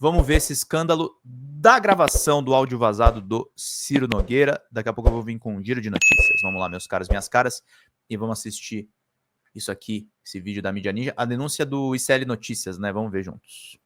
Vamos ver esse escândalo da gravação do áudio vazado do Ciro Nogueira. Daqui a pouco eu vou vir com um giro de notícias. Vamos lá, meus caros, minhas caras, e vamos assistir isso aqui, esse vídeo da Mídia Ninja, a denúncia do ICL Notícias, né? Vamos ver juntos.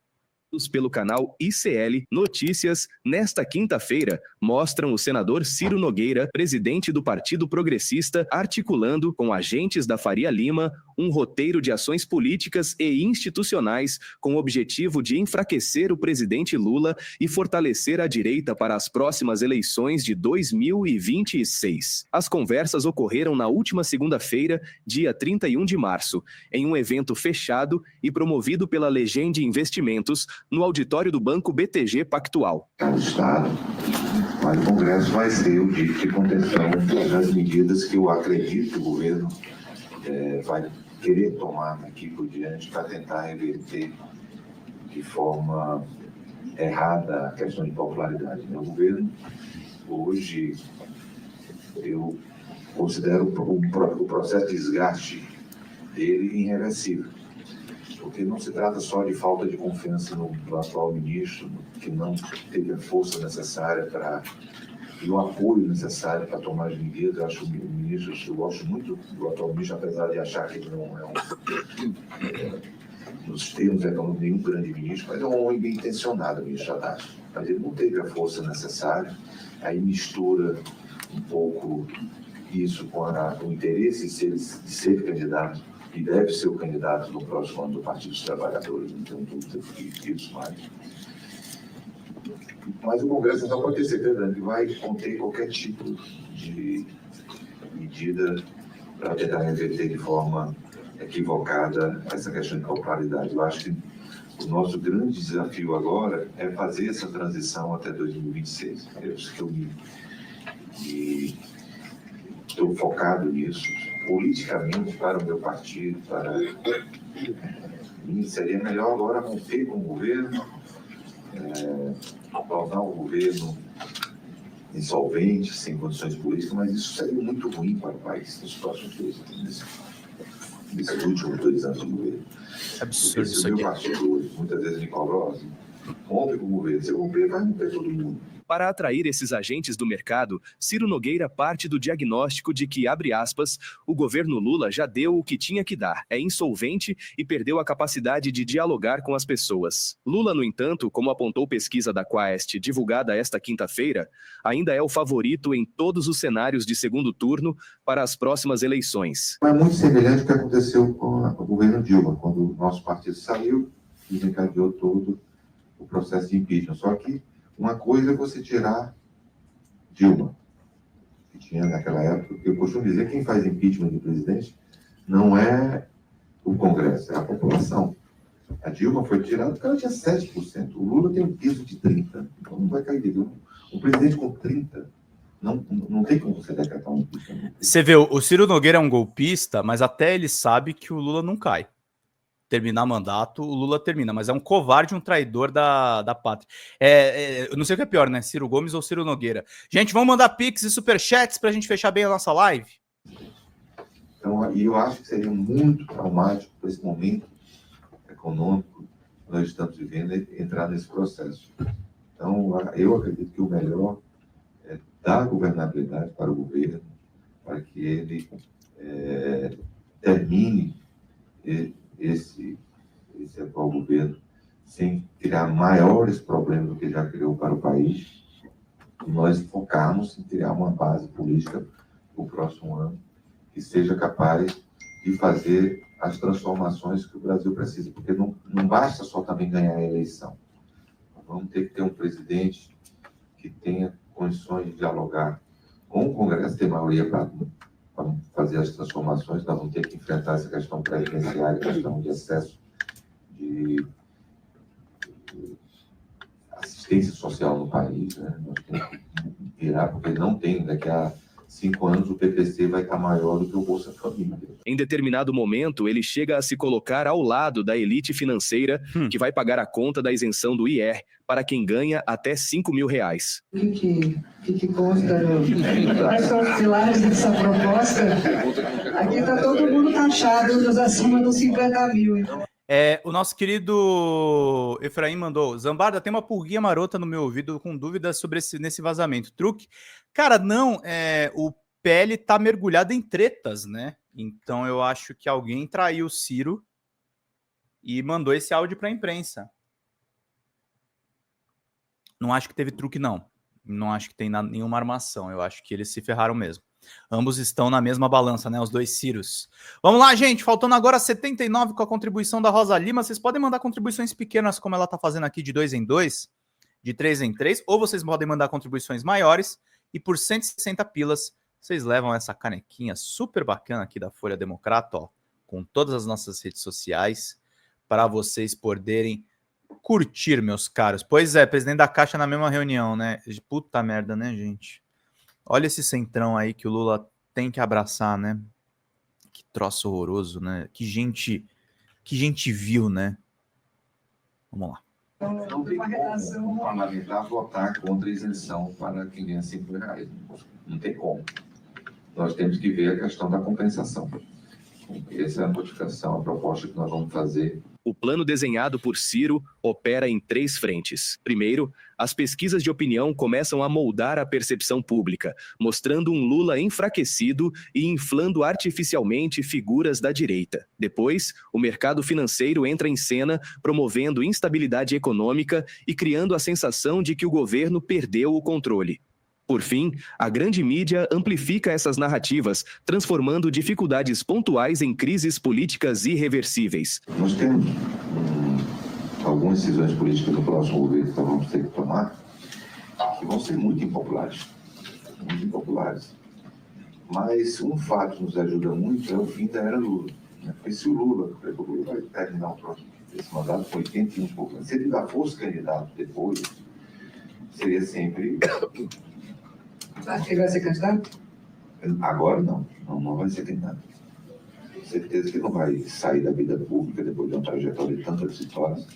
Pelo canal ICL Notícias, nesta quinta-feira, mostram o senador Ciro Nogueira, presidente do Partido Progressista, articulando com agentes da Faria Lima um roteiro de ações políticas e institucionais com o objetivo de enfraquecer o presidente Lula e fortalecer a direita para as próximas eleições de 2026. As conversas ocorreram na última segunda-feira, dia 31 de março, em um evento fechado e promovido pela Legende Investimentos, no auditório do Banco BTG Pactual. O Estado, mas o Congresso vai ser o dito de contenção das medidas que eu acredito que o governo vai querer tomar daqui por diante para tentar reverter de forma errada a questão de popularidade. O governo, hoje, eu considero o processo de desgaste dele irreversível. Porque não se trata só de falta de confiança no atual ministro, que não teve a força necessária e o apoio necessário para tomar as medidas. Eu acho o ministro, eu gosto muito do atual ministro, apesar de achar que ele não é nos termos econômicos, nenhum grande ministro, mas é um homem bem intencionado, o ministro Haddad. Mas ele não teve a força necessária, aí mistura um pouco isso com o interesse de ser candidato, e deve ser o candidato no próximo ano do Partido dos Trabalhadores, não tenho dúvida disso mais. Mas o Congresso não pode ter certeza que vai conter qualquer tipo de medida para tentar reverter de forma equivocada essa questão de popularidade. Eu acho que o nosso grande desafio agora é fazer essa transição até 2026. É isso que eu estou focado nisso. Politicamente, para o meu partido, para mim, seria melhor agora romper com o governo, tornar o governo insolvente, sem condições políticas, mas isso seria muito ruim para o país nos próximos 2 anos, nesses últimos 2 anos de governo. Absurdo isso aqui. O meu aqui. partido hoje, muitas vezes me cobra, rompe com o governo, se romper, vai romper todo mundo. Para atrair esses agentes do mercado, Ciro Nogueira parte do diagnóstico de que, abre aspas, o governo Lula já deu o que tinha que dar, é insolvente e perdeu a capacidade de dialogar com as pessoas. Lula, no entanto, como apontou pesquisa da Quaest divulgada esta quinta-feira, ainda é o favorito em todos os cenários de segundo turno para as próximas eleições. É muito semelhante ao que aconteceu com o governo Dilma, quando o nosso partido saiu e desencadeou todo o processo de impeachment. Só que uma coisa é você tirar Dilma, que tinha naquela época, eu costumo dizer que quem faz impeachment de presidente não é o Congresso, é a população. A Dilma foi tirada porque ela tinha 7%. O Lula tem um piso de 30%, então não vai cair dele. Um presidente com 30%, não tem como você decretar um impeachment. Você vê, o Ciro Nogueira é um golpista, mas até ele sabe que o Lula não cai. Terminar mandato, o Lula termina, mas é um covarde, um traidor da pátria. Eu não sei o que é pior, né? Ciro Gomes ou Ciro Nogueira. Gente, vamos mandar pix e superchats pra gente fechar bem a nossa live? Então, e eu acho que seria muito traumático para esse momento econômico que nós estamos vivendo entrar nesse processo. Então, eu acredito que o melhor é dar governabilidade para o governo, para que ele termine esse atual governo sem criar maiores problemas do que já criou para o país, e nós focarmos em criar uma base política para o próximo ano que seja capaz de fazer as transformações que o Brasil precisa, porque não basta só também ganhar a eleição. Vamos ter que ter um presidente que tenha condições de dialogar com o Congresso, ter maioria para fazer as transformações. Nós vamos ter que enfrentar essa questão previdenciária, questão de excesso de assistência social no país, né? Nós temos que virar, porque não tem, daqui a 5 anos o PPC vai estar maior do que o Bolsa Família. Em determinado momento, ele chega a se colocar ao lado da elite financeira que vai pagar a conta da isenção do IR para quem ganha até R$5 mil. O que consta quais são os pilares dessa proposta? Aqui está todo mundo taxado nos acima dos 50 mil. Então. O nosso querido Efraim mandou: Zambarda, tem uma pulguinha marota no meu ouvido com dúvidas sobre nesse vazamento. Truque? Cara, não. O PL tá mergulhado em tretas, né? Então eu acho que alguém traiu o Ciro e mandou esse áudio para a imprensa. Não acho que teve truque, não. Não acho que tem nenhuma armação. Eu acho que eles se ferraram mesmo. Ambos estão na mesma balança, né? Os dois Ciros. Vamos lá, gente. Faltando agora 79 com a contribuição da Rosa Lima. Vocês podem mandar contribuições pequenas, como ela tá fazendo aqui, de 2 em 2, de 3 em 3, ou vocês podem mandar contribuições maiores e por 160 pilas vocês levam essa canequinha super bacana aqui da Folha Democrata, ó, com todas as nossas redes sociais, para vocês poderem curtir, meus caros. Pois é, presidente da Caixa na mesma reunião, né? Puta merda, né, gente? Olha esse centrão aí que o Lula tem que abraçar, né? Que troço horroroso, né? Que gente vil, né? Vamos lá. Não tem como um parlamentar votar contra a isenção para quem ganha R$5.000. Não tem como. Nós temos que ver a questão da compensação. Essa é a modificação, a proposta que nós vamos fazer. O plano desenhado por Ciro opera em 3 frentes. Primeiro, as pesquisas de opinião começam a moldar a percepção pública, mostrando um Lula enfraquecido e inflando artificialmente figuras da direita. Depois, o mercado financeiro entra em cena, promovendo instabilidade econômica e criando a sensação de que o governo perdeu o controle. Por fim, a grande mídia amplifica essas narrativas, transformando dificuldades pontuais em crises políticas irreversíveis. Nós temos algumas decisões políticas do próximo governo que nós vamos ter que tomar, que vão ser muito impopulares. Muito impopulares. Mas um fato que nos ajuda muito é o fim da era Lula. Porque se o Lula vai terminar o próximo esse mandato com 81%, se ele ainda fosse candidato depois, seria sempre... Acho que ele vai ser candidato? Agora não vai ser candidato. Com certeza que não vai sair da vida pública depois de uma trajetória de tantas vitórias,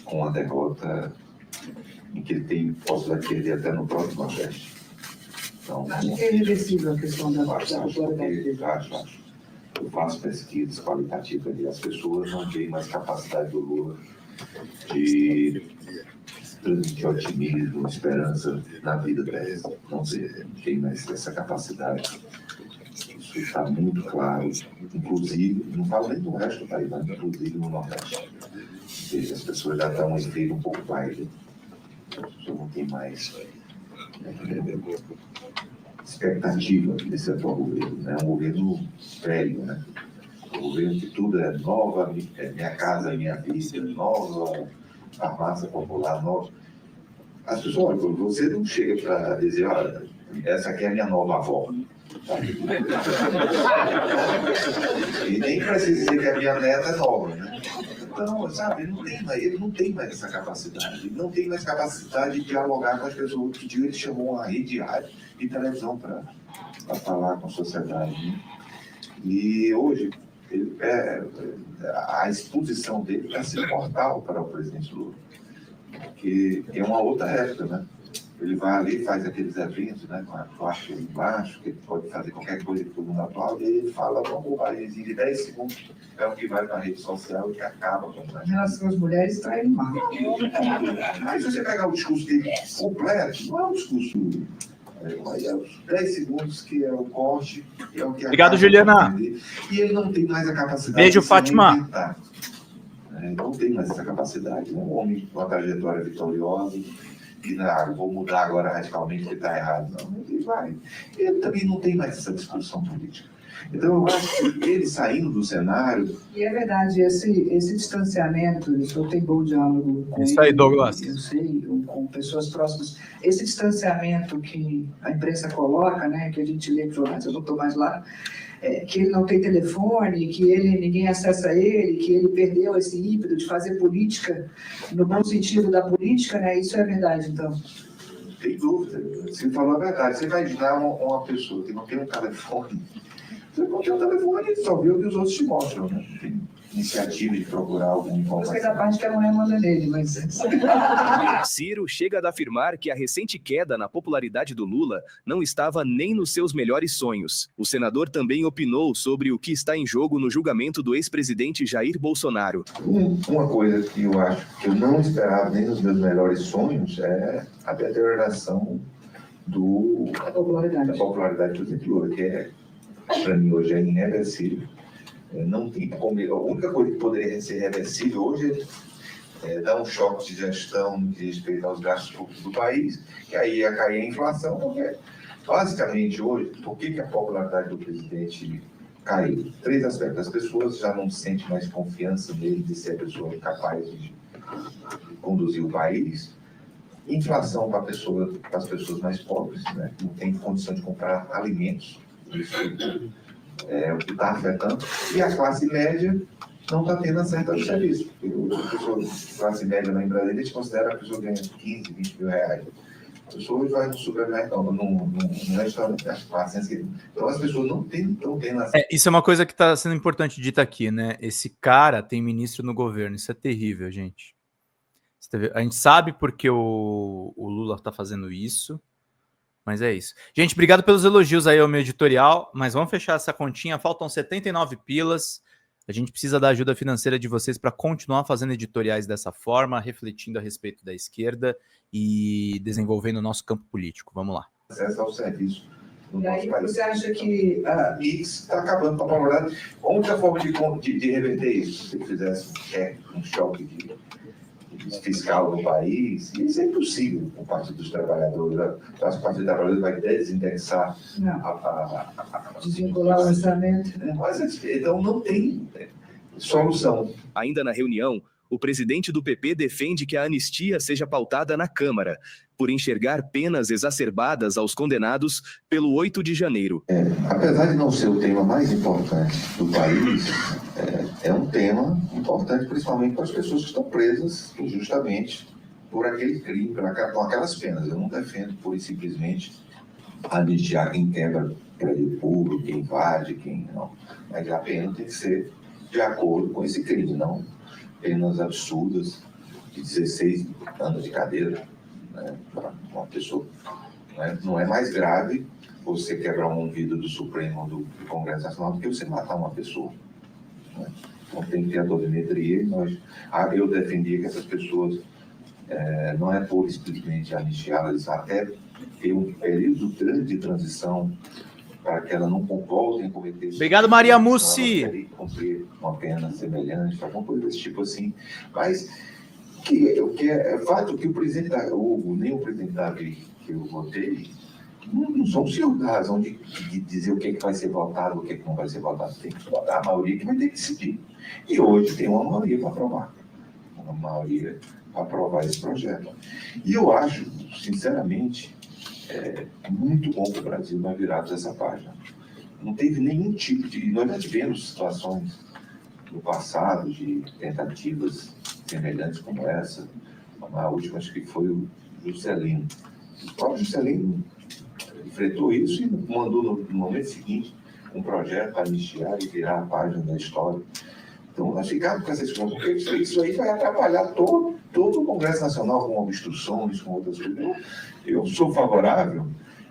com uma derrota em que ele tem possibilidade de perder até no próprio Nordeste. Então, acho que é irreversível a questão da popularidade. Acho. Eu faço pesquisas qualitativas e as pessoas não têm mais capacidade do Lula de transmitir otimismo, esperança na vida delas. Não tem mais essa capacidade. Isso está muito claro, inclusive, não falo nem do resto do país, mas inclusive no Nordeste. As pessoas já estão um pouco mais, as pessoas não têm mais expectativa desse atual governo. É um governo velho, né? Um governo que tudo é nova, minha casa, minha vida, nova, farmácia popular, nova. As pessoas, olha, você não chega para dizer, olha, essa aqui é a minha nova avó. E nem precisa dizer que a minha neta é nova, né? Então, sabe, ele não tem mais essa capacidade. Ele não tem mais capacidade de dialogar com as pessoas. Outro dia ele chamou uma rede de televisão para falar com a sociedade. Né? E hoje, a exposição dele está sendo mortal para o presidente Lula. Porque é uma outra época, né? Ele vai ali, faz aqueles eventos, né, com a placa embaixo, que ele pode fazer qualquer coisa que todo mundo aplaude, e ele fala uma bobagemzinha de 10 segundos, é o que vai para a rede social e que acaba com Em relação às mulheres, está indo mal. Mas se você pegar o discurso dele completo, não é um discurso... É os 10 segundos que é o corte, é o que... Obrigado, Juliana. E ele não tem mais a capacidade... Beijo, de Fátima. Não tem mais essa capacidade, né? Um homem com uma trajetória vitoriosa, e não, vou mudar agora radicalmente porque está errado. Não, ele vai. Ele também não tem mais essa discussão política. Então, eu acho que ele saindo do cenário... E é verdade, esse distanciamento, eu tenho bom diálogo com isso aí, Douglas. Eu sei, com pessoas próximas. Esse distanciamento que a imprensa coloca, né, que a gente lê nos jornais, eu não estou mais lá, que ele não tem telefone, que ninguém acessa ele, que ele perdeu esse ímpeto de fazer política, no bom sentido da política, né? Isso é verdade, então. Tem dúvida. Você falou a verdade. Você vai imaginar uma pessoa que não tem um telefone. Você não tem um telefone, só vê o que os outros te mostram, né? iniciativa de procurar algum Gostei da parte que a mulher manda nele, mas... Ciro chega a afirmar que a recente queda na popularidade do Lula não estava nem nos seus melhores sonhos. O senador também opinou sobre o que está em jogo no julgamento do ex-presidente Jair Bolsonaro. Uma coisa que eu acho que eu não esperava nem nos meus melhores sonhos é a deterioração da popularidade do presidente Lula, que para mim hoje é irreversível. Não tem como, a única coisa que poderia ser reversível hoje é dar um choque de gestão no que diz respeito aos gastos públicos do país, que aí ia cair a inflação, porque basicamente hoje, por que a popularidade do presidente caiu? 3 aspectos. As pessoas já não sentem mais confiança nele de ser a pessoa capaz de conduzir o país. Inflação para as pessoas mais pobres, né? Não tem condição de comprar alimentos. Isso é o que está afetando. E a classe média não está tendo acesso ao serviço. A pessoa classe média lá em Brasília, a gente considera a pessoa ganha 15, 20 mil reais. A pessoa vai no supermercado, num restaurante, gasta 400 quilos. Então as pessoas não estão tendo acesso. Isso é uma coisa que está sendo importante dita aqui, né? Esse cara tem ministro no governo. Isso é terrível, gente. A gente sabe porque o Lula está fazendo isso. Mas é isso. Gente, obrigado pelos elogios aí ao meu editorial, mas vamos fechar essa continha. Faltam 79 pilas. A gente precisa da ajuda financeira de vocês para continuar fazendo editoriais dessa forma, refletindo a respeito da esquerda e desenvolvendo o nosso campo político. Vamos lá. Acesso ao serviço no E nosso aí país. você acha que... A Mix está acabando com a popularidade. A única forma de reverter isso, se fizesse um choque fiscal no país, isso é impossível por parte dos trabalhadores. A parte dos trabalhadores vai desindexar desvincular o orçamento. Mas, então não tem solução. Ainda na reunião, o presidente do PP defende que a anistia seja pautada na Câmara, por enxergar penas exacerbadas aos condenados pelo 8 de janeiro. Apesar de não ser o tema mais importante do país, é um tema importante principalmente para as pessoas que estão presas injustamente por aquele crime, com aquelas penas. Eu não defendo pura e simplesmente anistiar quem quebra prédio público, quem invade, quem não. Mas a pena tem que ser de acordo com esse crime, não penas absurdas de 16 anos de cadeira, né, para uma pessoa. Não é mais grave você quebrar um vidro do Supremo ou do Congresso Nacional do que você matar uma pessoa. Né? Então tem que ter a dosimetria. Eu defendia que essas pessoas não é por simplesmente anistiá-las, até ter um período grande de transição para que ela não voltem a cometer... Obrigado, Maria Mussi! Cumprir uma pena semelhante, alguma coisa desse tipo assim. Mas o que é fato que o presidente nem o presidente Davi, que eu votei, não são os senhores da razão de dizer o que vai ser votado, o que não vai ser votado. Tem que votar a maioria que vai ter que decidir. E hoje tem uma maioria para aprovar. Uma maioria para aprovar esse projeto. E eu acho, sinceramente, muito bom que o Brasil vai virar dessa página. Não teve nenhum tipo de... Nós já tivemos situações no passado de tentativas semelhantes como essa. A última, acho que foi o Juscelino. O próprio Juscelino enfrentou isso e mandou no momento seguinte um projeto para anistiar e virar a página da história. Então, nós ficamos com essa discussão, porque isso aí vai atrapalhar todo o Congresso Nacional com obstruções, com outras coisas. Eu sou favorável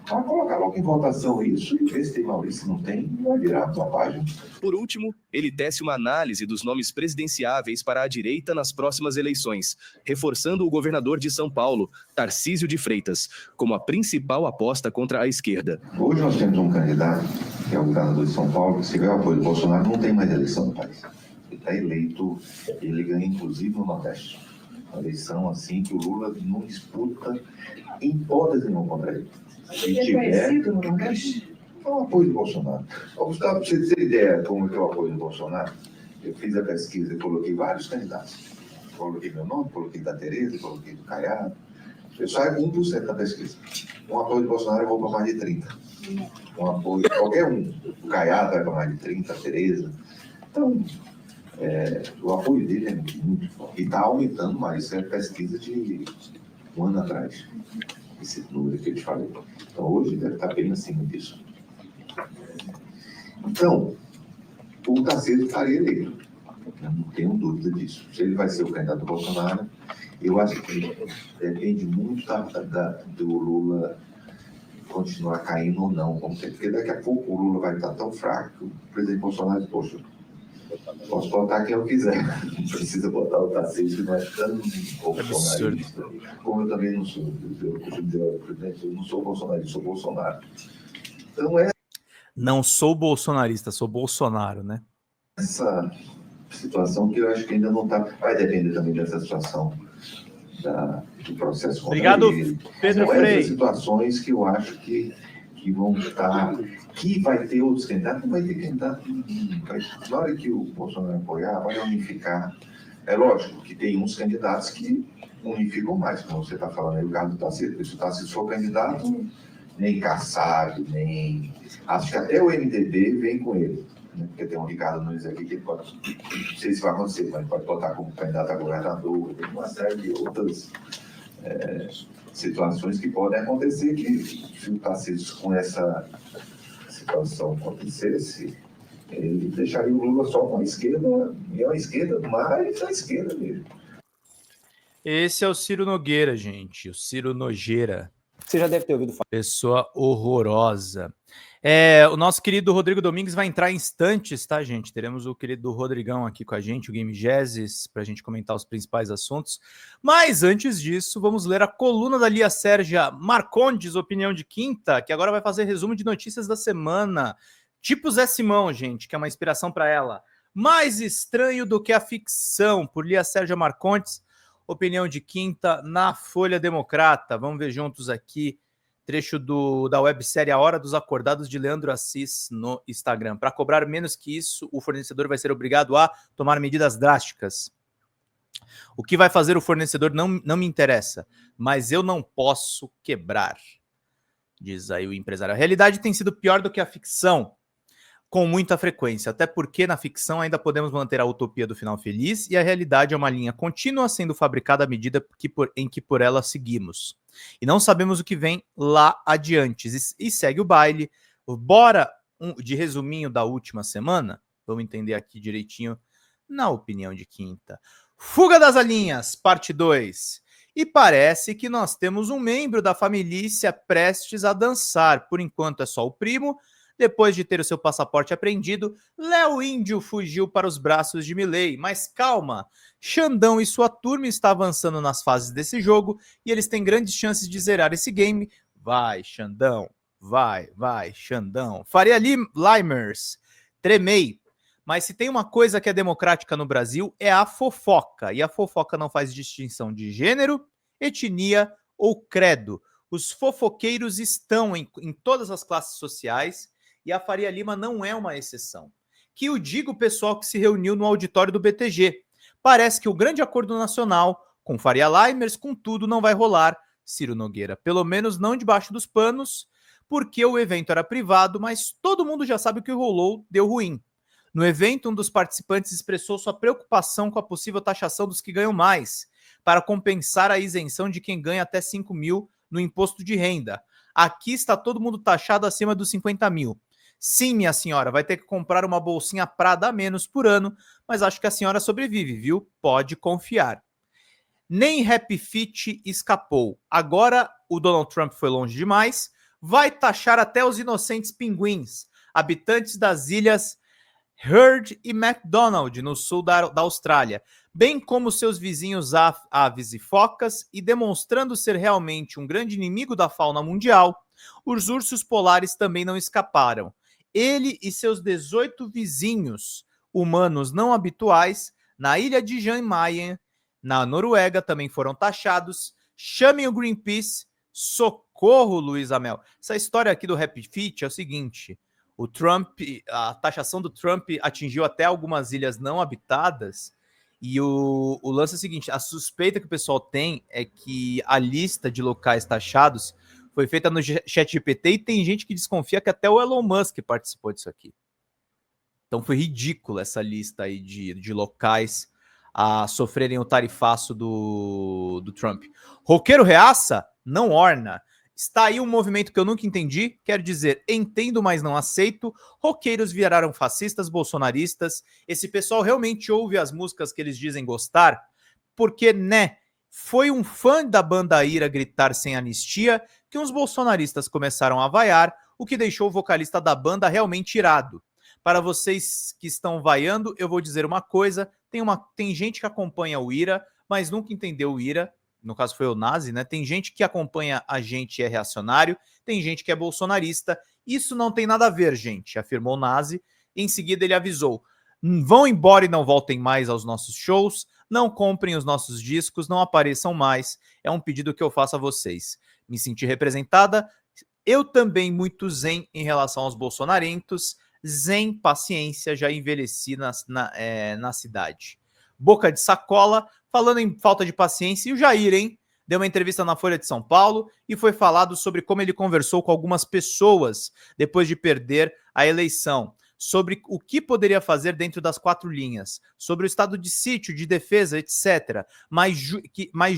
a colocar logo em votação isso e ver se tem Maurício, se não tem, e vai virar uma página. Por último, ele tece uma análise dos nomes presidenciáveis para a direita nas próximas eleições, reforçando o governador de São Paulo, Tarcísio de Freitas, como a principal aposta contra a esquerda. Hoje nós temos um candidato, que é o governador de São Paulo, que se tiver o apoio do Bolsonaro, não tem mais eleição no país. Ele está eleito, ele ganha inclusive no Nordeste. Uma eleição assim que o Lula não disputa em hipótese nenhuma contra ele. Ele é conhecido no Nordeste? É o apoio do Bolsonaro. Gustavo, para você ter ideia como é o apoio do Bolsonaro, eu fiz a pesquisa e coloquei vários candidatos. Coloquei meu nome, coloquei da Tereza, coloquei do Caiado. Eu saio 1% da pesquisa. Um apoio do Bolsonaro eu vou para mais de 30%. Um apoio, qualquer um. O Caiado vai para mais de 30%, a Tereza. Então, o apoio dele é muito forte. E está aumentando mais. Isso é pesquisa de um ano atrás. Esse número que eu te falei. Então, hoje deve estar bem acima disso. Então, o Tarcísio estaria eleito. Eu não tenho dúvida disso. Se ele vai ser o candidato do Bolsonaro, eu acho que depende muito do Lula continuar caindo ou não. Porque daqui a pouco o Lula vai estar tão fraco que o presidente Bolsonaro diz, poxa, posso botar quem eu quiser. Não precisa botar o Tarcísio, que não é tão bolsonarista. Como eu também não sou. Eu costumo dizer, presidente, eu não sou bolsonarista, sou Bolsonaro. Então Não sou bolsonarista, sou Bolsonaro, né? Essa situação que eu acho que ainda não está... Vai depender também dessa situação do processo contra Obrigado, ele. Pedro São Frei. essas situações que eu acho que vão estar... Que vai ter outros candidatos, não vai ter candidato nenhum. Na hora que o Bolsonaro apoiar, vai unificar. É lógico que tem uns candidatos que unificam mais, como você está falando aí, o caso do Tarcísio. Se o Tarcísio for candidato, nem Kassab, nem... Acho que até o MDB vem com ele. Porque tem um Ricardo Nunes aqui que pode, não sei se vai acontecer, mas pode botar como candidato a governador, tem uma série de outras situações que podem acontecer, que se o Tarcísio com essa situação acontecesse, ele deixaria o Lula só com a esquerda, e a esquerda mais a esquerda mesmo. Esse é o Ciro Nogueira, gente, o Ciro Nogueira. Você já deve ter ouvido falar. Pessoa horrorosa. O nosso querido Rodrigo Domingues vai entrar em instantes, tá, gente? Teremos o querido Rodrigão aqui com a gente, o Game Geses, para a gente comentar os principais assuntos. Mas antes disso, vamos ler a coluna da Lia Sérgia Marcondes, Opinião de Quinta, que agora vai fazer resumo de notícias da semana. Tipo Zé Simão, gente, que é uma inspiração para ela. Mais estranho do que a ficção, por Lia Sérgia Marcondes, Opinião de Quinta, na Folha Democrata. Vamos ver juntos aqui. Trecho da websérie A Hora dos Acordados, de Leandro Assis, no Instagram. Para cobrar menos que isso, o fornecedor vai ser obrigado a tomar medidas drásticas. O que vai fazer o fornecedor não me interessa, mas eu não posso quebrar, diz aí o empresário. A realidade tem sido pior do que a ficção, com muita frequência, até porque na ficção ainda podemos manter a utopia do final feliz e a realidade é uma linha contínua sendo fabricada à medida em que por ela seguimos. E não sabemos o que vem lá adiante. E segue o baile. Bora de resuminho da última semana? Vamos entender aqui direitinho na Opinião de Quinta. Fuga das Alinhas, parte 2. E parece que nós temos um membro da família prestes a dançar. Por enquanto é só o primo. Depois de ter o seu passaporte apreendido, Léo Índio fugiu para os braços de Milei. Mas calma, Xandão e sua turma estão avançando nas fases desse jogo e eles têm grandes chances de zerar esse game. Vai, Xandão, vai, Xandão. Faria Limers, tremei. Mas se tem uma coisa que é democrática no Brasil, é a fofoca. E a fofoca não faz distinção de gênero, etnia ou credo. Os fofoqueiros estão em todas as classes sociais. E a Faria Lima não é uma exceção. Que o diga o pessoal que se reuniu no auditório do BTG. Parece que o grande acordo nacional, com Faria Limers, com tudo, não vai rolar, Ciro Nogueira. Pelo menos não debaixo dos panos, porque o evento era privado, mas todo mundo já sabe o que rolou, deu ruim. No evento, um dos participantes expressou sua preocupação com a possível taxação dos que ganham mais, para compensar a isenção de quem ganha até 5 mil no imposto de renda. Aqui está todo mundo taxado acima dos 50 mil. Sim, minha senhora, vai ter que comprar uma bolsinha Prada a menos por ano, mas acho que a senhora sobrevive, viu? Pode confiar. Nem Happy Feet escapou. Agora o Donald Trump foi longe demais. Vai taxar até os inocentes pinguins, habitantes das ilhas Heard e McDonald, no sul da Austrália, bem como seus vizinhos aves e focas, e demonstrando ser realmente um grande inimigo da fauna mundial, os ursos polares também não escaparam. Ele e seus 18 vizinhos humanos não habituais na ilha de Jan Mayen, na Noruega, também foram taxados. Chamem o Greenpeace. Socorro, Luiz Amel. Essa história aqui do Happy Feet é o seguinte: a taxação do Trump atingiu até algumas ilhas não habitadas. E o lance é o seguinte: a suspeita que o pessoal tem é que a lista de locais taxados foi feita no ChatGPT e tem gente que desconfia que até o Elon Musk participou disso aqui. Então foi ridícula essa lista aí de locais a sofrerem o tarifaço do Trump. Roqueiro reaça? Não orna. Está aí um movimento que eu nunca entendi, quero dizer, entendo, mas não aceito. Roqueiros viraram fascistas, bolsonaristas. Esse pessoal realmente ouve as músicas que eles dizem gostar, porque, né, foi um fã da banda Ira gritar sem anistia que uns bolsonaristas começaram a vaiar, o que deixou o vocalista da banda realmente irado. Para vocês que estão vaiando, eu vou dizer uma coisa, tem gente que acompanha o Ira, mas nunca entendeu o Ira, no caso foi o Nazi, né? Tem gente que acompanha a gente e é reacionário, tem gente que é bolsonarista. Isso não tem nada a ver, gente, afirmou o Nazi. Em seguida ele avisou: vão embora e não voltem mais aos nossos shows, não comprem os nossos discos, não apareçam mais. É um pedido que eu faço a vocês. Me senti representada. Eu também muito zen em relação aos bolsonarentos. Zen, paciência, já envelheci na cidade. Boca de sacola, falando em falta de paciência, e o Jair, hein? Deu uma entrevista na Folha de São Paulo e foi falado sobre como ele conversou com algumas pessoas depois de perder a eleição, sobre o que poderia fazer dentro das 4 linhas, sobre o estado de sítio, de defesa, etc. Mas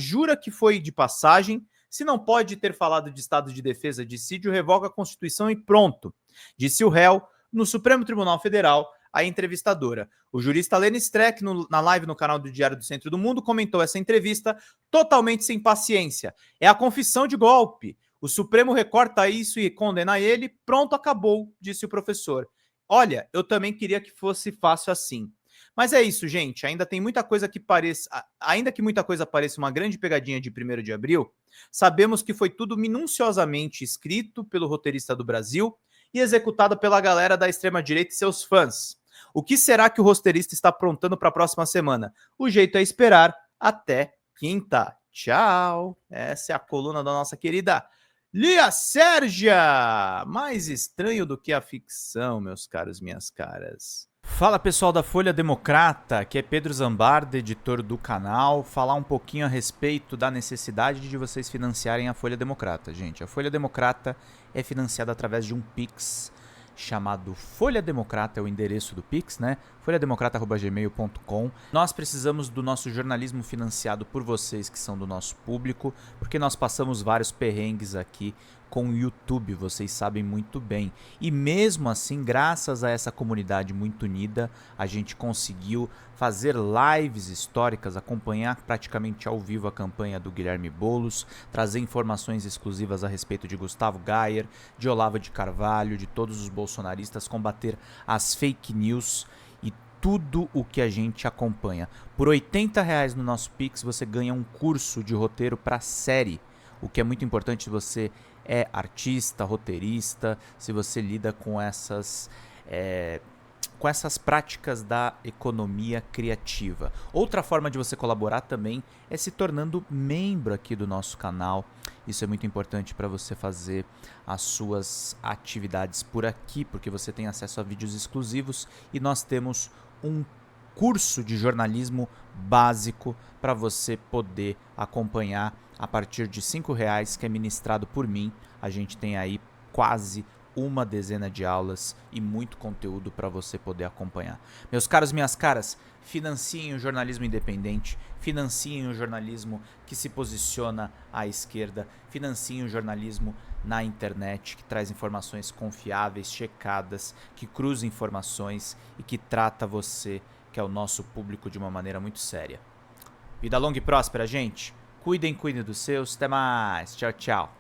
jura que foi de passagem. Se não pode ter falado de estado de defesa, de sítio, revoga a Constituição e pronto, disse o réu no Supremo Tribunal Federal, a entrevistadora. O jurista Lene Streck, na live no canal do Diário do Centro do Mundo, comentou essa entrevista totalmente sem paciência. É a confissão de golpe. O Supremo recorta isso e condena ele. Pronto, acabou, disse o professor. Olha, eu também queria que fosse fácil assim. Mas é isso, gente. Ainda tem muita coisa que pareça... Ainda que muita coisa pareça uma grande pegadinha de 1º de abril, sabemos que foi tudo minuciosamente escrito pelo roteirista do Brasil e executado pela galera da extrema-direita e seus fãs. O que será que o roteirista está aprontando para a próxima semana? O jeito é esperar até quinta. Tchau! Essa é a coluna da nossa querida Lia Sérgia! Mais estranho do que a ficção, meus caros, minhas caras. Fala pessoal da Folha Democrata, aqui é Pedro Zambarda, editor do canal, falar um pouquinho a respeito da necessidade de vocês financiarem a Folha Democrata, gente. A Folha Democrata é financiada através de um Pix chamado Folha Democrata, é o endereço do Pix, né? folhademocrata@gmail.com. Nós precisamos do nosso jornalismo financiado por vocês que são do nosso público, porque nós passamos vários perrengues aqui com o YouTube, vocês sabem muito bem. E mesmo assim, graças a essa comunidade muito unida, a gente conseguiu fazer lives históricas, acompanhar praticamente ao vivo a campanha do Guilherme Boulos, trazer informações exclusivas a respeito de Gustavo Gayer, de Olavo de Carvalho, de todos os bolsonaristas, combater as fake news e tudo o que a gente acompanha. Por R$80 no nosso Pix você ganha um curso de roteiro para série, o que é muito importante se você é artista, roteirista, se você lida com essas práticas da economia criativa. Outra forma de você colaborar também é se tornando membro aqui do nosso canal. Isso é muito importante para você fazer as suas atividades por aqui, porque você tem acesso a vídeos exclusivos e nós temos um curso de jornalismo básico para você poder acompanhar a partir de R$5, que é ministrado por mim. A gente tem aí quase uma dezena de aulas e muito conteúdo para você poder acompanhar. Meus caros, minhas caras, financiem o jornalismo independente, financiem o jornalismo que se posiciona à esquerda, financiem o jornalismo na internet, que traz informações confiáveis, checadas, que cruza informações e que trata você, que é o nosso público, de uma maneira muito séria. Vida longa e próspera, gente. Cuidem dos seus. Até mais. Tchau, tchau.